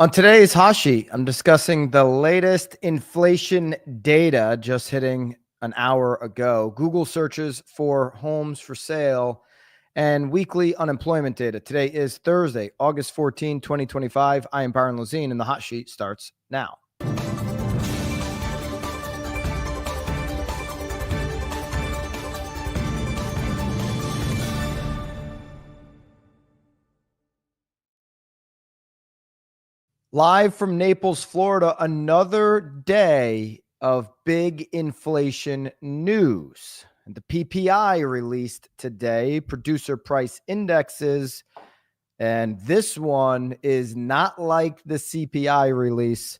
On today's Hot Sheet, I'm discussing the latest inflation data just hitting an hour ago. Google searches for homes for sale and weekly unemployment data. Today is Thursday, August 14, 2025. I am Byron Lazine, and the Hot Sheet starts now. Live from Naples, Florida, another day of big inflation news. The PPI released today, producer price indexes, and this one is not like the CPI release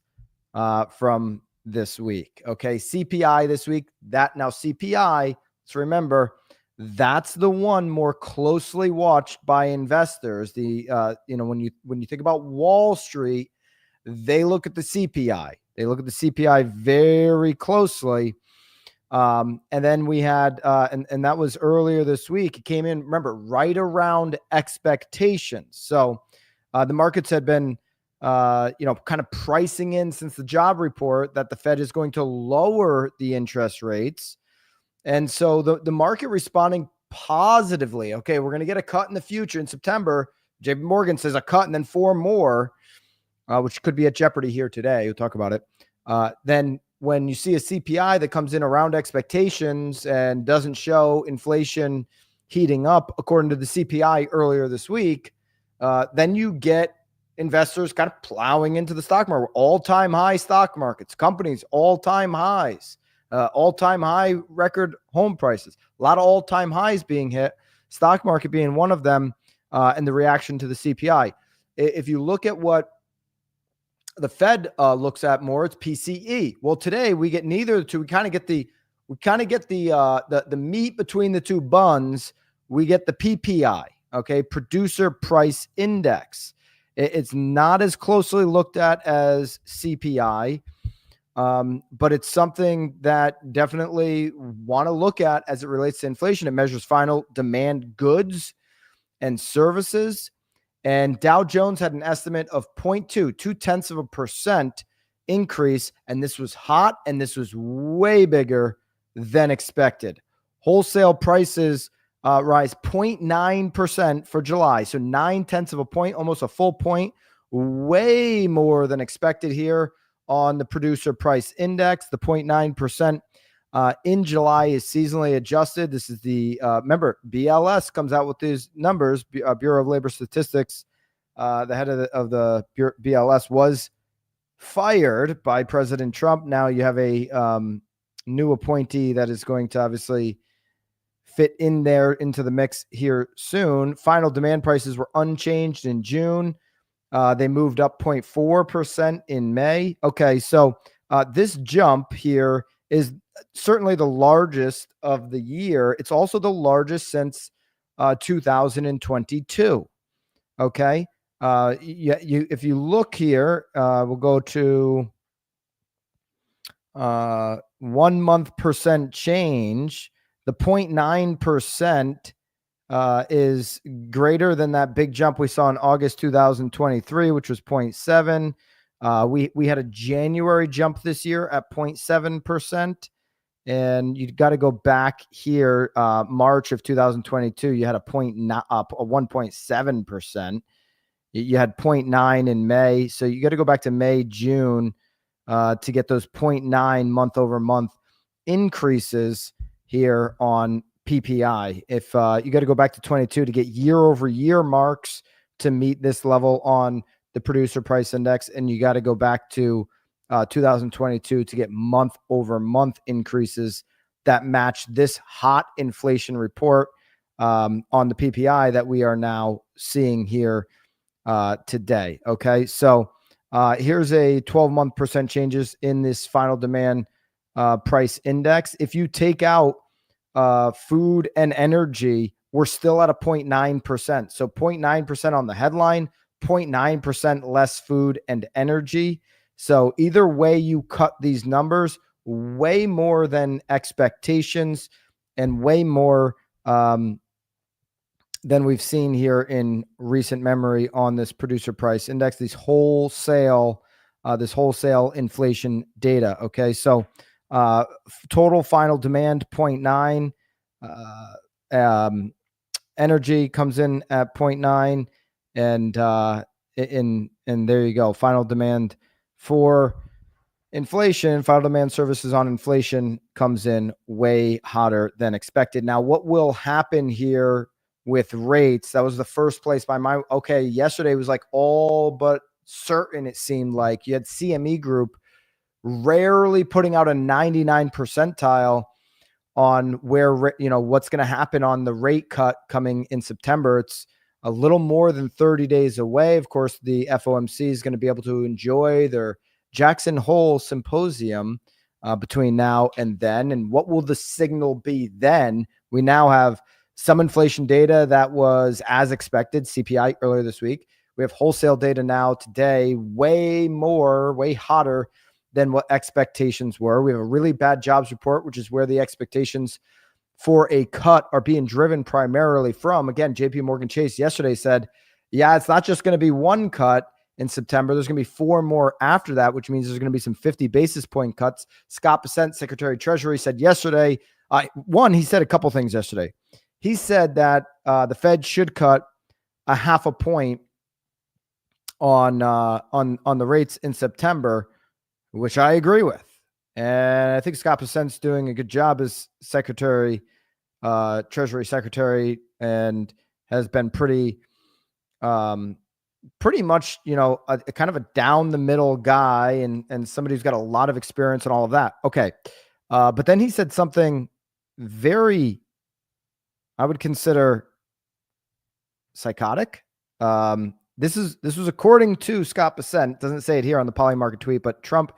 from this week. Okay, CPI this week, CPI, let's remember, that's the one more closely watched by investors. When you think about Wall Street, they look at the CPI. They look at the CPI very closely. And then we had, and that was earlier this week. It came in, remember, right around expectations. So the markets had been, kind of pricing in since the job report that the Fed is going to lower the interest rates. And so the market responding positively. Okay, we're going to get a cut in the future in September. JP Morgan says a cut and then four more. Which could be at jeopardy here today. We'll talk about it. Then when you see a CPI that comes in around expectations and doesn't show inflation heating up, according to the CPI earlier this week, then you get investors kind of plowing into the stock market. All-time high stock markets, companies, all-time highs, all-time high record home prices. A lot of all-time highs being hit, stock market being one of them, and the reaction to the CPI. If you look at what the Fed looks at more, it's PCE. Well, today we get neither of the two. We kind of get the meat between the two buns. We get the PPI, okay, producer price index. It's not as closely looked at as CPI, but it's something that definitely want to look at as it relates to inflation. It measures final demand goods and services. And Dow Jones had an estimate of 0.2% increase. And this was hot, and this was way bigger than expected. Wholesale prices rise 0.9% for July. So 0.9 of a point, almost a full point, way more than expected here on the producer price index. The 0.9% in July is seasonally adjusted. This is the, remember, BLS comes out with these numbers, Bureau of Labor Statistics. The head of the BLS was fired by President Trump. Now you have a new appointee that is going to obviously fit in there into the mix here soon. Final demand prices were unchanged in June. They moved up 0.4% in May. Okay, so this jump here is certainly the largest of the year. It's also the largest since 2022. Okay. If you look here, we'll go to 1 month percent change. The 0.9% is greater than that big jump we saw in August 2023, which was 0.7. We had a January jump this year at 0.7%. And you got to go back here, March of 2022, you had a 1.7%. You had 0.9 in May. So you got to go back to May, June to get those 0.9 month over month increases here on PPI. If you got to go back to 22 to get year over year marks to meet this level on the producer price index, and you got to go back to 2022 to get month over month increases that match this hot inflation report on the PPI that we are now seeing here today. Okay, so here's a 12-month percent changes in this final demand price index. If you take out food and energy, we're still at a 0.9%. So 0.9% on the headline, 0.9% less food and energy. So either way you cut these numbers, way more than expectations and way more than we've seen here in recent memory on this producer price index, this wholesale inflation data. Okay. So total final demand 0.9, energy comes in at 0.9, and there you go. Final demand for inflation, final demand services on inflation comes in way hotter than expected. Now, what will happen here with rates? That was the first place by my, okay, yesterday was like all but certain, it seemed like. You had CME Group rarely putting out a 99 percentile on where, what's going to happen on the rate cut coming in September. It's a little more than 30 days away. Of course, the FOMC is going to be able to enjoy their Jackson Hole symposium between now and then. And what will the signal be then? We now have some inflation data that was as expected, CPI earlier this week. We have wholesale data now today, way hotter than what expectations were. We have a really bad jobs report, which is where the expectations for a cut are being driven primarily from. Again, JP Morgan Chase yesterday said, yeah, it's not just going to be one cut in September. There's going to be 4 more after that, which means there's going to be some 50 basis point cuts. Scott Bessent, Secretary of Treasury, said yesterday, he said a couple things yesterday. He said that the Fed should cut a half a point on the rates in September, which I agree with. And I think Scott Bessent's doing a good job as Treasury Secretary, and has been pretty much, a kind of a down the middle guy, and somebody who's got a lot of experience and all of that. Okay. But then he said something very, I would consider psychotic. This was according to Scott Bessent. Doesn't say it here on the Polymarket tweet, but Trump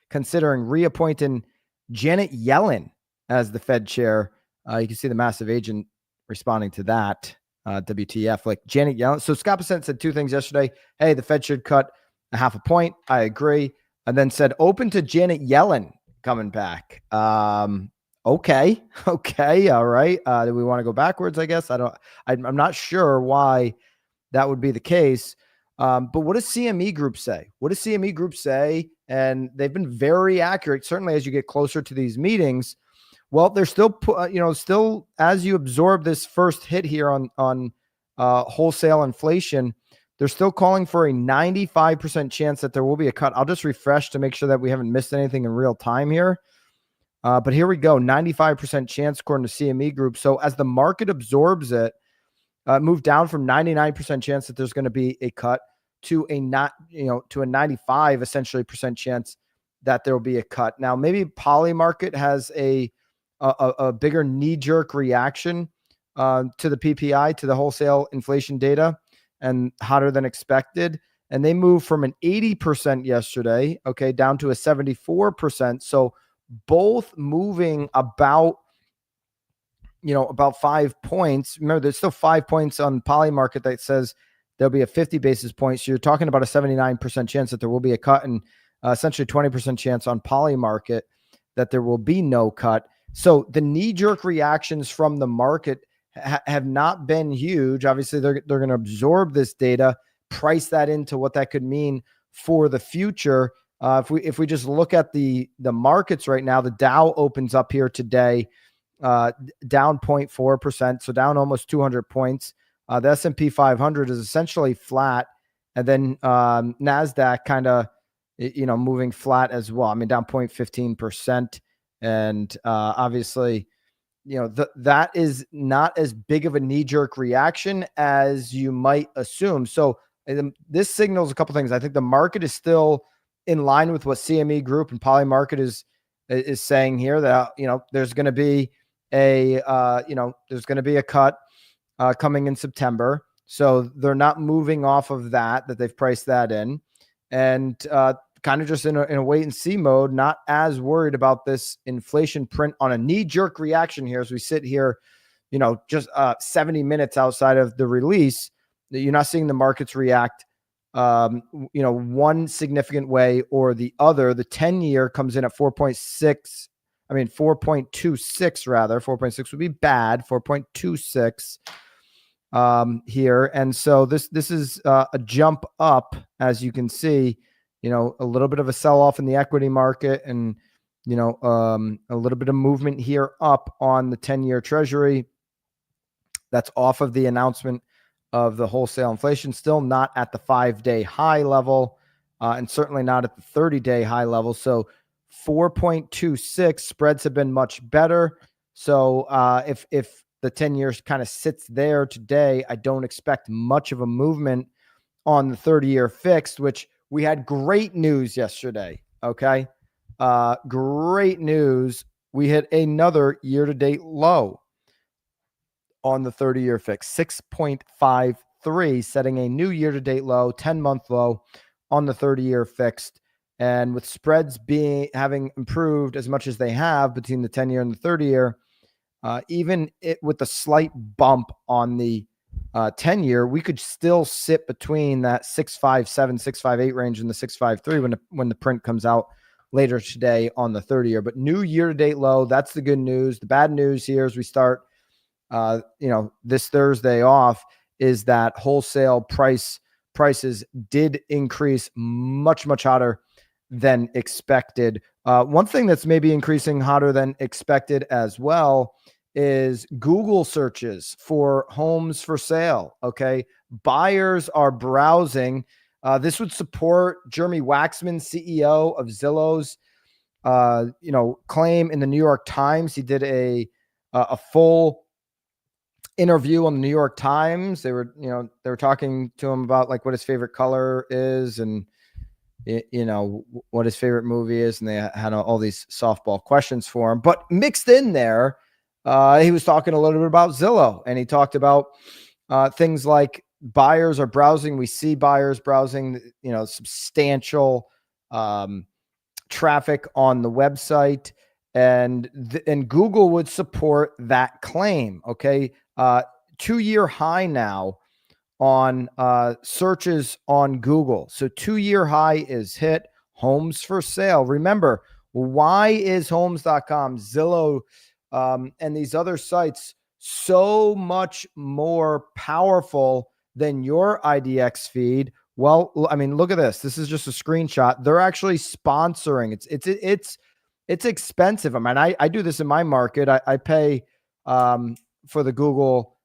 considering reappointing Janet Yellen as the Fed chair. You can see the massive agent responding to that. WTF, like Janet Yellen. So Scott Bessent said 2 things yesterday. Hey, the Fed should cut a half a point. I agree. And then said open to Janet Yellen coming back. Okay. All right. Do we want to go backwards? I guess I'm not sure why that would be the case. But what does CME Group say? And they've been very accurate, certainly as you get closer to these meetings. Well, they're still, still as you absorb this first hit here on wholesale inflation, they're still calling for a 95% chance that there will be a cut. I'll just refresh to make sure that we haven't missed anything in real time here. But here we go, 95% chance according to CME Group. So as the market absorbs it, moved down from 99% chance that there's going to be a cut to a 95 essentially percent chance that there will be a cut. Now, maybe Polymarket has a bigger knee-jerk reaction to the PPI, to the wholesale inflation data, and hotter than expected. And they moved from an 80% yesterday, okay, down to a 74%. So both moving about 5 points. Remember, there's still 5 points on Polymarket that says there'll be a 50 basis points. So you're talking about a 79% chance that there will be a cut, and essentially 20% chance on Polymarket that there will be no cut. So the knee-jerk reactions from the market have not been huge. Obviously, they're going to absorb this data, price that into what that could mean for the future. If we just look at the markets right now, the Dow opens up here today down 0.4%, so down almost 200 points. The S&P 500 is essentially flat, and then NASDAQ kind of moving flat as well. I mean, down 0.15%, and obviously, that is not as big of a knee-jerk reaction as you might assume. So this signals a couple things. I think the market is still in line with what CME Group and Polymarket is saying here, that there's going to be a cut coming in September. So they're not moving off of that they've priced that in, and kind of just in a wait and see mode, not as worried about this inflation print on a knee-jerk reaction here as we sit here, just 70 minutes outside of the release. You're not seeing the markets react one significant way or the other. The 10-year comes in at 4.26 rather. 4.6 would be bad. 4.26. here. And so this is a jump up, as you can see, a little bit of a sell-off in the equity market, and a little bit of movement here up on the 10-year treasury. That's off of the announcement of the wholesale inflation, still not at the 5-day high level, and certainly not at the 30-day high level. So 4.26 spreads have been much better. So if the 10 years kind of sits there today, I don't expect much of a movement on the 30-year fixed, which we had great news yesterday. Okay. Great news. We hit another year-to-date low on the 30-year fix, 6.53, setting a new year-to-date low, 10-month low on the 30-year fixed. And with spreads having improved as much as they have between the 10-year and the 30-year, even with a slight bump on the 10-year, we could still sit between that 657, 658 range and the 653 when the print comes out later today on the 30-year. But new year-to-date low, that's the good news. The bad news here as we start this Thursday off is that wholesale prices did increase much, much hotter than expected. One thing that's maybe increasing hotter than expected as well is Google searches for homes for sale. Okay. Buyers are browsing. This would support Jeremy Waxman, CEO of Zillow's, claim in the New York Times. He did a full interview on the New York Times. They were talking to him about like what his favorite color is and what his favorite movie is, and they had all these softball questions for him. But mixed in there, he was talking a little bit about Zillow, and he talked about things like buyers are browsing. We see buyers browsing, substantial traffic on the website, and Google would support that claim. Okay. 2-year high now on searches on Google. So 2-year high is hit. Homes for sale. Remember, why is homes.com, Zillow, and these other sites so much more powerful than your IDX feed? Well, I mean, look at this. This is just a screenshot. They're actually sponsoring. It's expensive. I mean, I do this in my market. I pay for the Google,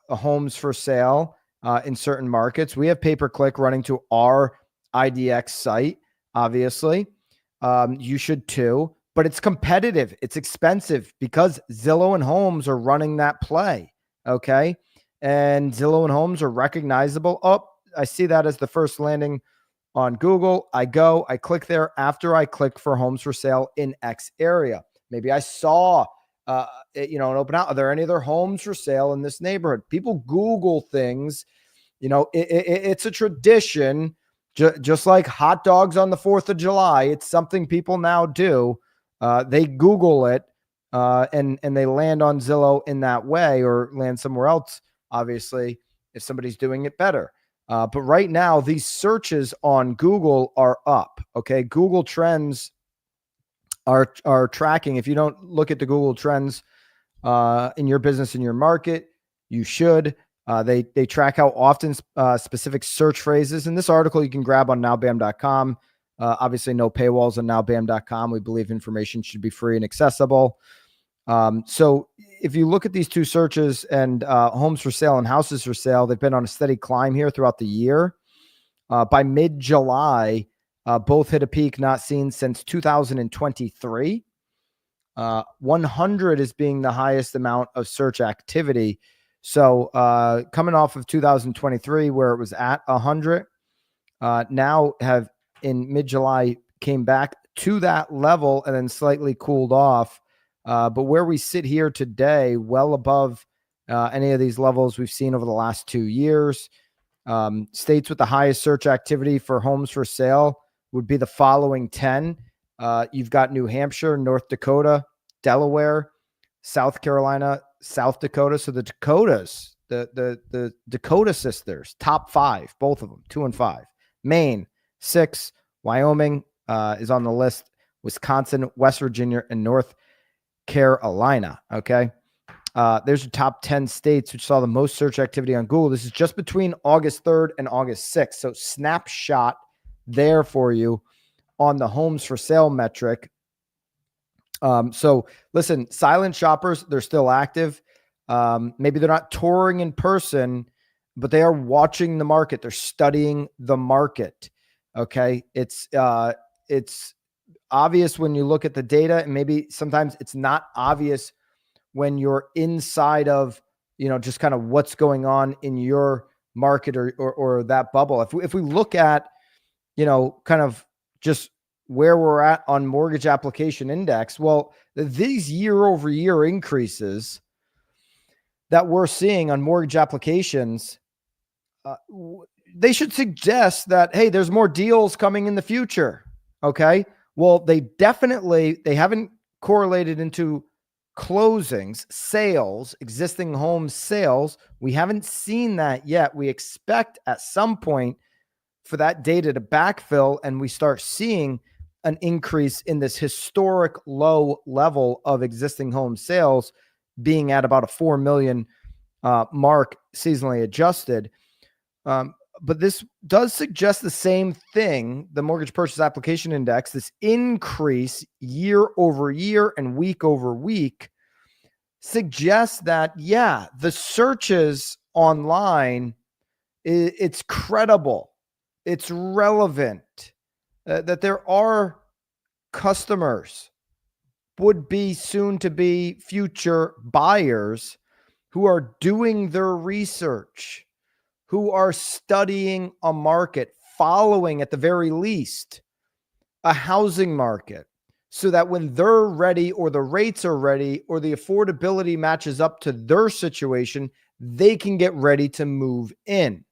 homes for sale in certain markets. We have pay-per-click running to our IDX site. Obviously, you should too, but it's competitive. It's expensive because Zillow and Homes are running that play. Okay. And Zillow and Homes are recognizable. Oh, I see that as the first landing on Google. I click there after I click for homes for sale in X area. Maybe I saw, an open out. Are there any other homes for sale in this neighborhood? People Google things. It's a tradition, just like hot dogs on the 4th of July. It's something people now do. They Google it and they land on Zillow in that way, or land somewhere else, obviously, if somebody's doing it better. But right now, these searches on Google are up. Okay. Google Trends are tracking. If you don't look at the Google Trends in your business, in your market, you should. They track how often specific search phrases. In this article, you can grab on nowbam.com. Obviously, no paywalls on nowbam.com. We believe information should be free and accessible. So if you look at these two searches and homes for sale and houses for sale, they've been on a steady climb here throughout the year. By mid-July, both hit a peak not seen since 2023. 100 is being the highest amount of search activity. So coming off of 2023, where it was at 100, now have in mid-July came back to that level and then slightly cooled off. But where we sit here today, well above any of these levels we've seen over the last 2 years. States with the highest search activity for homes for sale would be the following 10. You've got New Hampshire, North Dakota, Delaware, South Carolina, South Dakota. So the Dakotas, the Dakota sisters, top 5, both of them, 2 and 5. Maine, 6. Wyoming is on the list. Wisconsin, West Virginia, and North Carolina. Okay. There's your top 10 states which saw the most search activity on Google. This is just between August 3rd and August 6th. So snapshot there for you on the homes for sale metric. So listen, silent shoppers, they're still active. Maybe they're not touring in person, but they are watching the market. They're studying the market. Okay. It's obvious when you look at the data, and maybe sometimes it's not obvious when you're inside of, just kind of what's going on in your market or that bubble. If we look at, kind of just where we're at on mortgage application index, well, these year over year increases that we're seeing on mortgage applications, they should suggest that, hey, there's more deals coming in the future. Okay. Well, they haven't correlated into closings, sales, existing home sales. We haven't seen that yet. We expect at some point for that data to backfill and we start seeing an increase in this historic low level of existing home sales being at about a 4 million mark seasonally adjusted. But this does suggest the same thing, the mortgage purchase application index, this increase year over year and week over week suggests that, yeah, the searches online, it's credible, it's relevant, that there are customers, would be soon to be future buyers who are doing their research, who are studying a market, following at the very least a housing market, so that when they're ready or the rates are ready or the affordability matches up to their situation, they can get ready to move in.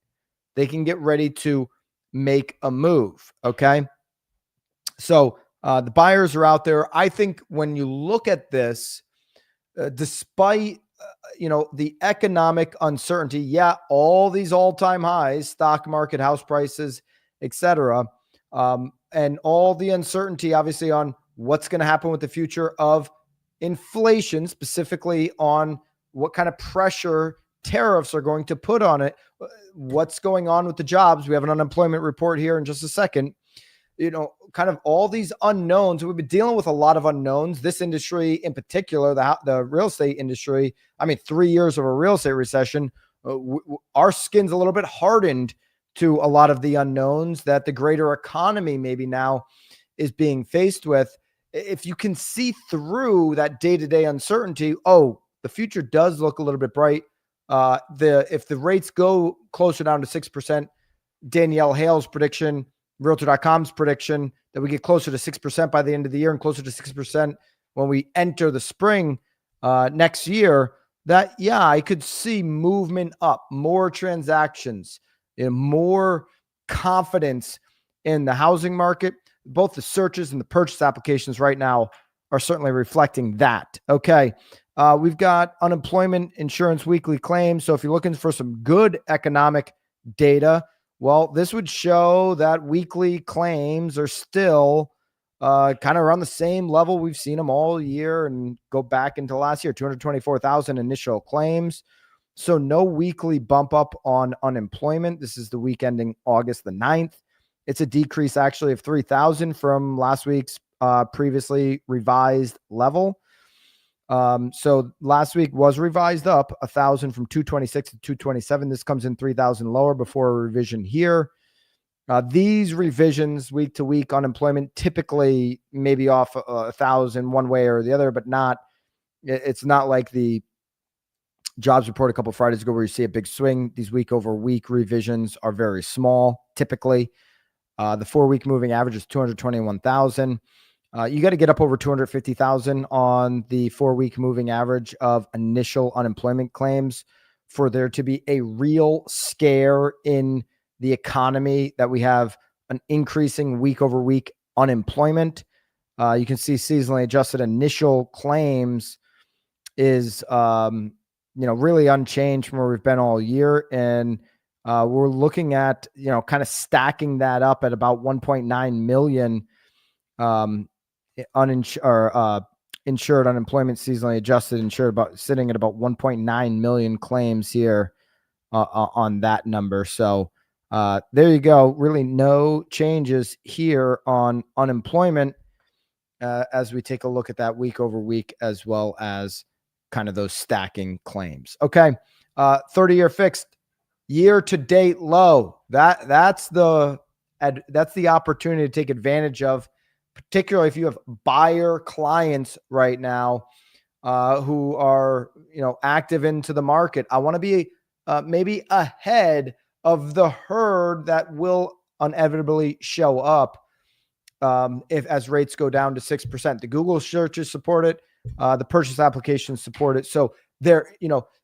They can get ready to make a move. Okay. So the buyers are out there. I think when you look at this, despite the economic uncertainty, yeah, all these all-time highs, stock market, house prices, etc., and all the uncertainty, obviously, on what's going to happen with the future of inflation, specifically on what kind of pressure tariffs are going to put on it, what's going on with the jobs. We have an unemployment report here in just a second. Kind of all these unknowns. We've been dealing with a lot of unknowns. This industry in particular, the real estate industry, 3 years of a real estate recession, our skin's a little bit hardened to a lot of the unknowns that the greater economy maybe now is being faced with. If you can see through that day-to-day uncertainty, the future does look a little bit bright. If the rates go closer down to 6%, Danielle Hale's prediction, Realtor.com's prediction that we get closer to 6% by the end of the year and closer to 6% when we enter the spring next year, that, yeah, I could see movement up, more transactions, more confidence in the housing market. Both the searches and the purchase applications right now are certainly reflecting that. Okay. We've got unemployment insurance weekly claims. So if you're looking for some good economic data, well, this would show that weekly claims are still kind of around the same level. We've seen them all year and go back into last year, 224,000 initial claims. So no weekly bump up on unemployment. This is the week ending August the 9th. It's a decrease actually of 3,000 from last week's previously revised level. So last week was revised up 1,000 from 226 to 227. This comes in 3,000 lower before a revision here. These revisions week to week unemployment typically maybe off 1,000 one way or the other, but it's not like the jobs report a couple of Fridays ago where you see a big swing. These week over week revisions are very small. Typically, the 4-week moving average is 221,000. You got to get up over 250,000 on the 4-week moving average of initial unemployment claims for there to be a real scare in the economy that we have an increasing week over week unemployment. You can see seasonally adjusted initial claims is, really unchanged from where we've been all year. And we're looking at, kind of stacking that up at about 1.9 million insured unemployment seasonally adjusted insured sitting at about 1.9 million claims here on that number. So there you go. Really no changes here on unemployment as we take a look at that week over week, as well as kind of those stacking claims. Okay. 30-year fixed year to date low. That's the opportunity to take advantage of, particularly if you have buyer clients right now who are, active into the market. I want to be maybe ahead of the herd that will inevitably show up if as rates go down to 6%. The Google searches support it. The purchase applications support it. So there,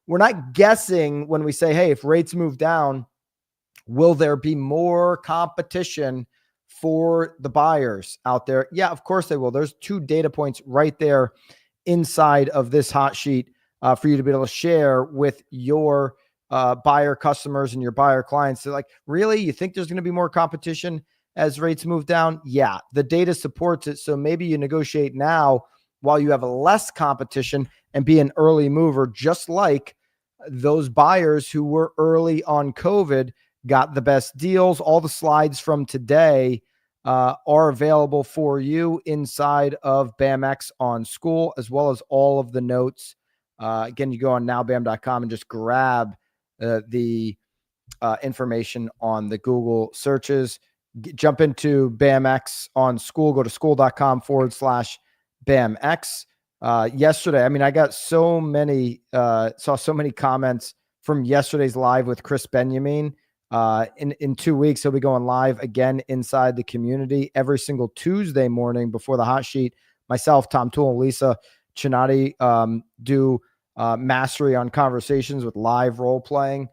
we're not guessing when we say, hey, if rates move down, will there be more competition for the buyers out there? Yeah, of course they will. There's 2 data points right there inside of this hot sheet for you to be able to share with your buyer customers and your buyer clients. They're like, really? You think there's going to be more competition as rates move down? Yeah, the data supports it. So maybe you negotiate now while you have less competition and be an early mover, just like those buyers who were early on COVID got the best deals. All the slides from today are available for you inside of BAMX on School, as well as all of the notes. Again, you go on nowbam.com and just grab the information on the Google searches. Jump into BAMX on School. Go to school.com/BAMX. Yesterday, I mean, I got saw so many comments from yesterday's live with Chris Benjamin. In 2 weeks, he'll be going live again inside the community every single Tuesday morning before the hot sheet. Myself, Tom Toole, and Lisa Chinati do mastery on conversations with live role playing.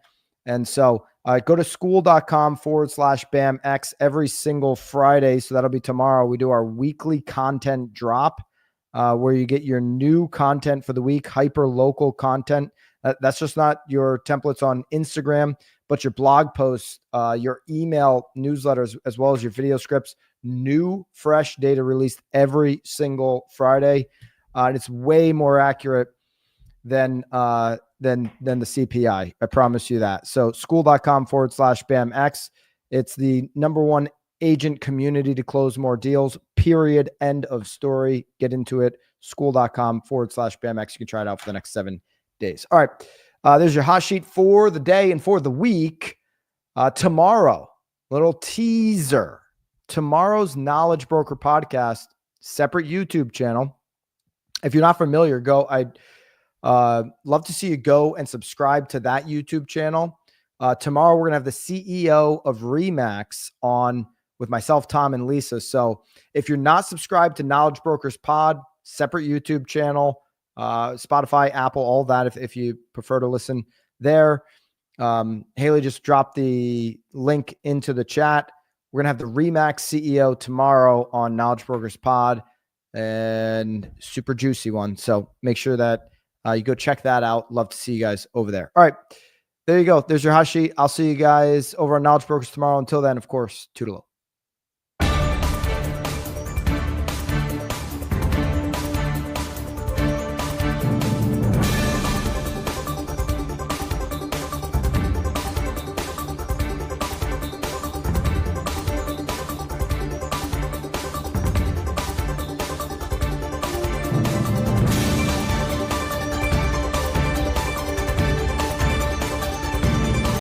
And so go to school.com/BAMX every single Friday. So that'll be tomorrow. We do our weekly content drop where you get your new content for the week, hyper local content. That's just not your templates on Instagram, but your blog posts, your email newsletters, as well as your video scripts. New, fresh data released every single Friday. And it's way more accurate than the CPI. I promise you that. So school.com/BAMX. It's the #1 agent community to close more deals, period. End of story. Get into it. School.com/BAMX. You can try it out for the next 7 days. All right. There's your hot sheet for the day and for the week. Tomorrow, little teaser. Tomorrow's Knowledge Broker podcast, separate YouTube channel. If you're not familiar, I'd love to see you go and subscribe to that YouTube channel. Tomorrow, we're going to have the CEO of Remax on with myself, Tom, and Lisa. So if you're not subscribed to Knowledge Brokers Pod, separate YouTube channel, Spotify, Apple, all that, if you prefer to listen there. Haley just dropped the link into the chat. We're going to have the Remax CEO tomorrow on Knowledge Brokers Pod, and super juicy one. So make sure that you go check that out. Love to see you guys over there. All right. There you go. There's your hot sheet. I'll see you guys over on Knowledge Brokers tomorrow. Until then, of course, toodaloo.